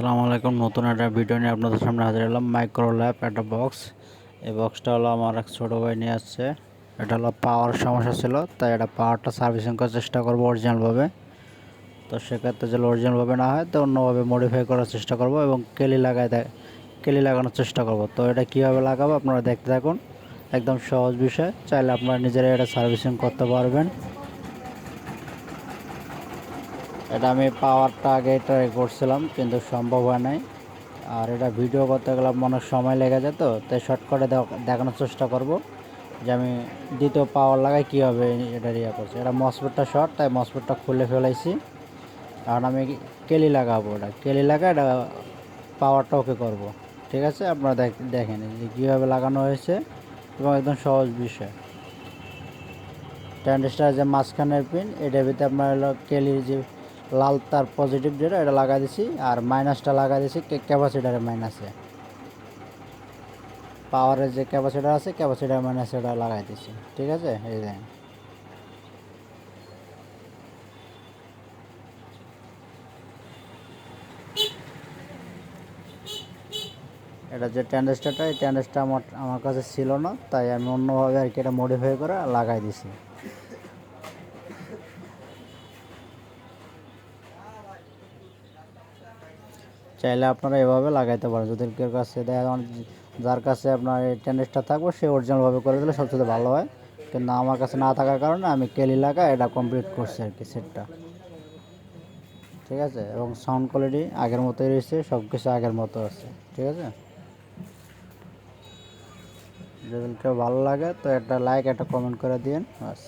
আসসালামু আলাইকুম। নতুন একটা ভিডিও নিয়ে আপনাদের সামনে হাজির হলাম। মাইক্রো ল্যাব একটা বক্স। এই বক্সটা হলো আমার এক ছোটো ভাই নিয়ে আসছে। এটা হলো পাওয়ার সমস্যা ছিল, তাই এটা পাওয়ারটা সার্ভিসিং করার চেষ্টা করবো অরিজিনালভাবে। তো সেক্ষেত্রে যদি অরিজিনালভাবে না হয় তো অন্যভাবে মডিফাই করার চেষ্টা করব এবং কেলি লাগানোর চেষ্টা করব। তো এটা কীভাবে লাগাবো আপনারা দেখতে থাকুন। একদম সহজ বিষয়, চাইলে আপনারা নিজেরাই এটা সার্ভিসিং করতে পারবেন। এটা আমি পাওয়ারটা আগে ট্রাই করছিলাম কিন্তু সম্ভব হয় নাই। আর এটা ভিডিও করতে গেলে অনেক সময় লেগে যেত, তাই শর্টকাটে দেখানোর চেষ্টা করব যে আমি দ্বিতীয় পাওয়ার লাগাই কীভাবে এটা করছি। এটা মসফেটটা শর্ট, তাই মসফেটটা খুলে ফেলাইছি। কারণ আমি কেলি লাগাবো, এটা কেলি লাগা এটা পাওয়ারটা ওকে করবো। ঠিক আছে, আপনারা দেখেন যে কীভাবে লাগানো হয়েছে এবং একদম সহজ বিষয়। ট্রানজিস্টার যে মাঝখানের পিন, এটার ভিতরে আপনার হলো কেলির যে লাল তার পজিটিভ যেটা এটা লাগাই দিছি, আর মাইনাসটা লাগাই দিছি ক্যাপাসিটারের মাইনাসে। পাওয়ারের যে ক্যাপাসিটার আছে ক্যাপাসিটার মাইনাসে এটা লাগাই দিছি। ঠিক আছে, এই দেখেন। এটা যে ট্রানজিস্টারটা, এই ট্রানজিস্টার আমার কাছে ছিল না, তাই আমি অন্যভাবে আর কি এটা মডিফাই করে লাগাই দিছি। চাইলে আপনারা এভাবে লাগাইতে পারেন। যদি কেউ কাছে যার কাছে আপনার এই ট্রানজিস্টার থাকবে সে অরিজিনালভাবে করে দিলে সবচেয়ে ভালো হয়। কিন্তু আমার কাছে না থাকার কারণে আমি কেলি লাগা এটা কমপ্লিট করছি আর কি সেটটা। ঠিক আছে, এবং সাউন্ড কোয়ালিটি আগের মতোই রয়েছে, সব কিছু আগের মতো আছে। ঠিক আছে, যদি কেউ ভালো লাগে তো একটা লাইক একটা কমেন্ট করে দিন বাস।